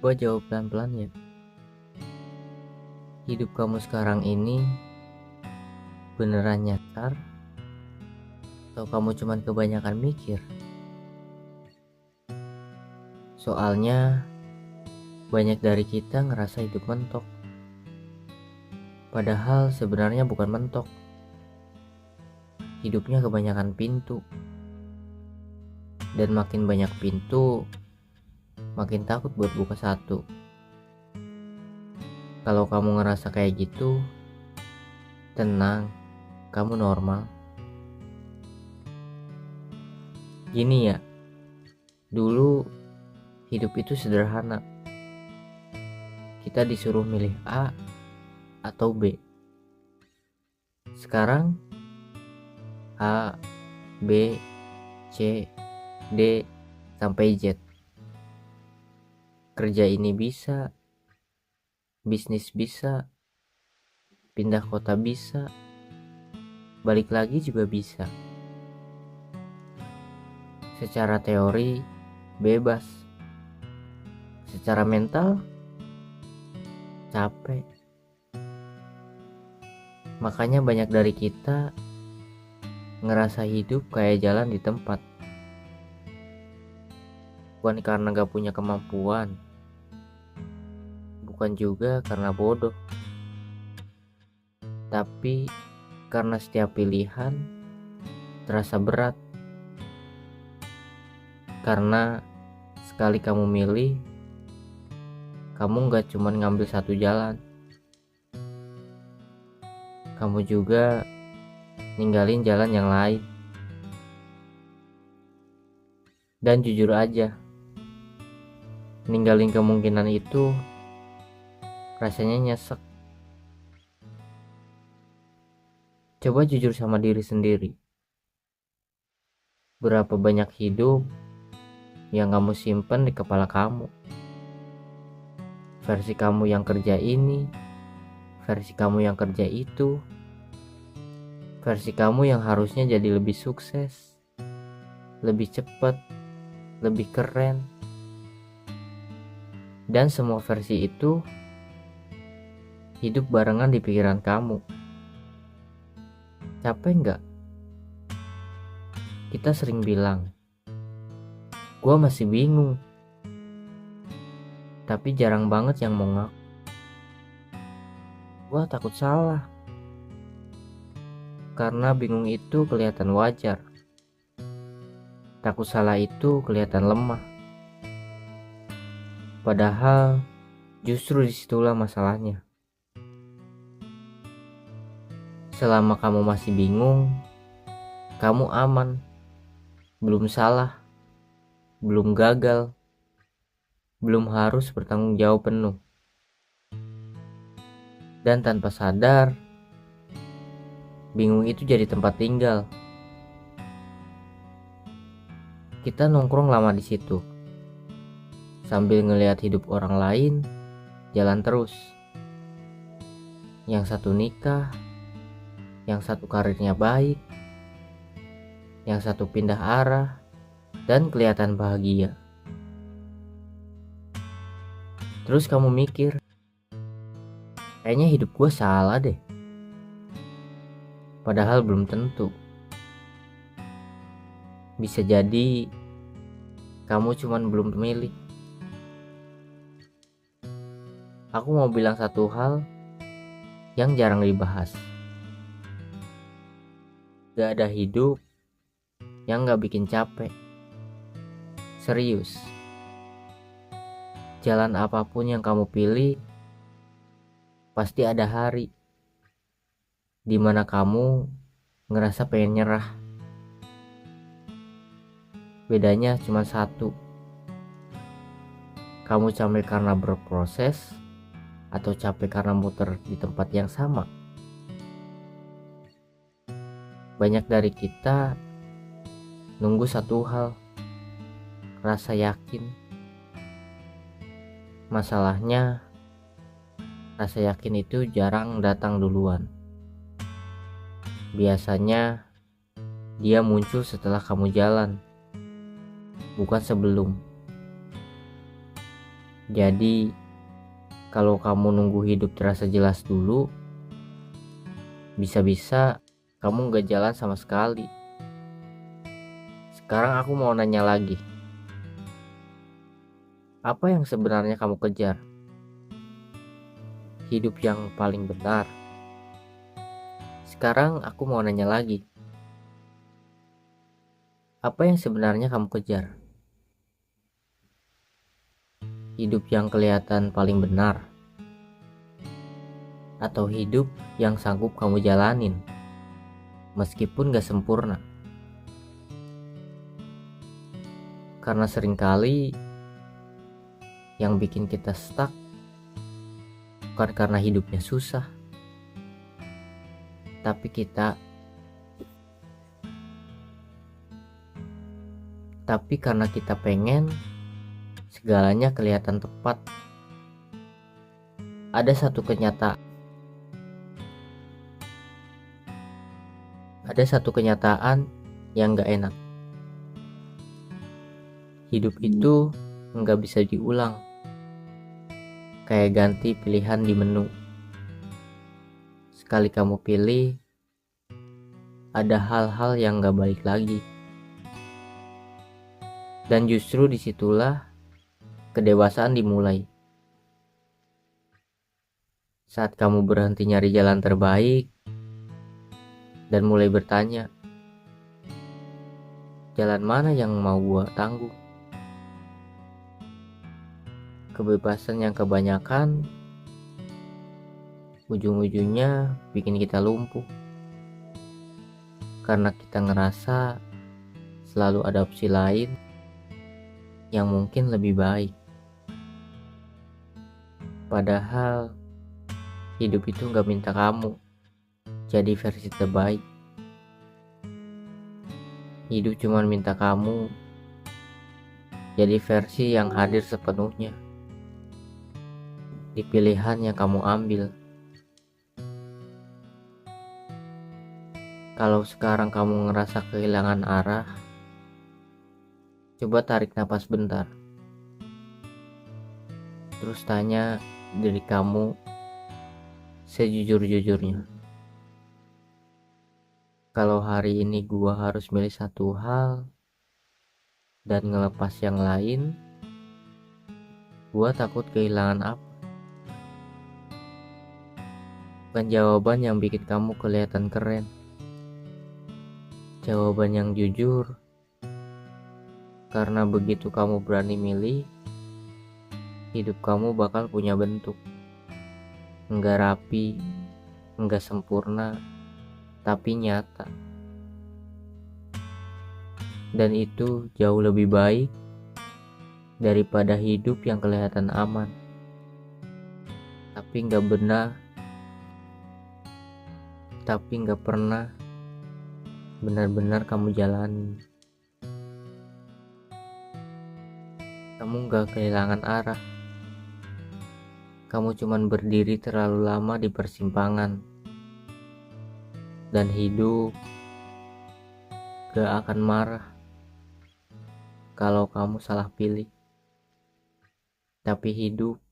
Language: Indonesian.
Coba jawab pelan-pelan ya. Hidup kamu sekarang ini beneran nyasar atau kamu cuman kebanyakan mikir? Soalnya banyak dari kita ngerasa hidup mentok. Padahal sebenarnya bukan mentok. Hidupnya kebanyakan pintu. Dan makin banyak pintu, makin takut buat buka satu. Kalau kamu ngerasa kayak gitu, tenang, kamu normal. Gini ya, dulu hidup itu sederhana. Kita disuruh milih A atau B. Sekarang A, B, C, D, sampai Z. Kerja ini bisa, bisnis bisa, pindah kota bisa, balik lagi juga bisa. Secara teori bebas, secara mental capek. Makanya banyak dari kita ngerasa hidup kayak jalan di tempat. Bukan karena gak punya kemampuan, bukan juga karena bodoh, tapi karena setiap pilihan terasa berat. Karena sekali kamu milih, kamu gak cuma ngambil satu jalan, kamu juga ninggalin jalan yang lain. Dan jujur aja, ninggalin kemungkinan itu rasanya nyesek. Coba jujur sama diri sendiri. Berapa banyak hidup yang kamu simpen di kepala kamu? Versi kamu yang kerja ini, versi kamu yang kerja itu, versi kamu yang harusnya jadi lebih sukses, lebih cepat, lebih keren. Dan semua versi itu hidup barengan di pikiran kamu. Capek nggak? Kita sering bilang, gua masih bingung. Tapi jarang banget yang mau ngaku. Gua takut salah. Karena bingung itu kelihatan wajar. Takut salah itu kelihatan lemah. Padahal justru disitulah masalahnya. Selama kamu masih bingung, kamu aman. Belum salah, belum gagal, belum harus bertanggung jawab penuh. Dan tanpa sadar, bingung itu jadi tempat tinggal. Kita nongkrong lama di situ, sambil ngelihat hidup orang lain jalan terus. Yang satu nikah, yang satu karirnya baik, yang satu pindah arah, dan kelihatan bahagia. Terus kamu mikir, kayaknya hidup gue salah deh. Padahal belum tentu. Bisa jadi kamu cuman belum memilih. Aku mau bilang satu hal yang jarang dibahas. Gak ada hidup yang gak bikin capek. Serius. Jalan apapun yang kamu pilih, pasti ada hari dimana kamu ngerasa pengen nyerah. Bedanya cuma satu. Kamu capek karena berproses atau capek karena muter di tempat yang sama. Banyak dari kita nunggu satu hal, rasa yakin. Masalahnya, rasa yakin itu jarang datang duluan. Biasanya dia muncul setelah kamu jalan, bukan sebelum. Jadi kalau kamu nunggu hidup terasa jelas dulu, bisa-bisa kamu gak jalan sama sekali. Sekarang aku mau nanya lagi, apa yang sebenarnya kamu kejar? Hidup yang paling benar? Sekarang aku mau nanya lagi, apa yang sebenarnya kamu kejar? Hidup yang kelihatan paling benar? Atau hidup yang sanggup kamu jalanin, meskipun gak sempurna? Karena seringkali yang bikin kita stuck bukan karena hidupnya susah, tapi karena kita pengen segalanya kelihatan tepat. Ada satu kenyataan yang gak enak. Hidup itu gak bisa diulang, kayak ganti pilihan di menu. Sekali kamu pilih, ada hal-hal yang gak balik lagi. Dan justru disitulah kedewasaan dimulai. Saat kamu berhenti nyari jalan terbaik dan mulai bertanya, jalan mana yang mau gua tanggung? Kebebasan yang kebanyakan ujung-ujungnya bikin kita lumpuh, karena kita ngerasa selalu ada opsi lain yang mungkin lebih baik. Padahal hidup itu gak minta kamu jadi versi terbaik. Hidup cuma minta kamu jadi versi yang hadir sepenuhnya di pilihan yang kamu ambil. Kalau sekarang kamu ngerasa kehilangan arah, coba tarik napas bentar. Terus tanya diri kamu sejujur-jujurnya, kalau hari ini gua harus milih satu hal dan ngelepas yang lain, gua takut kehilangan apa? Bukan jawaban yang bikin kamu kelihatan keren, jawaban yang jujur. Karena begitu kamu berani milih, hidup kamu bakal punya bentuk. Enggak rapi, enggak sempurna, tapi nyata. Dan itu jauh lebih baik daripada hidup yang kelihatan aman, tapi nggak pernah benar-benar kamu jalani. Kamu nggak kehilangan arah, kamu cuman berdiri terlalu lama di persimpangan, dan hidup gak akan marah kalau kamu salah pilih. Tapi hidup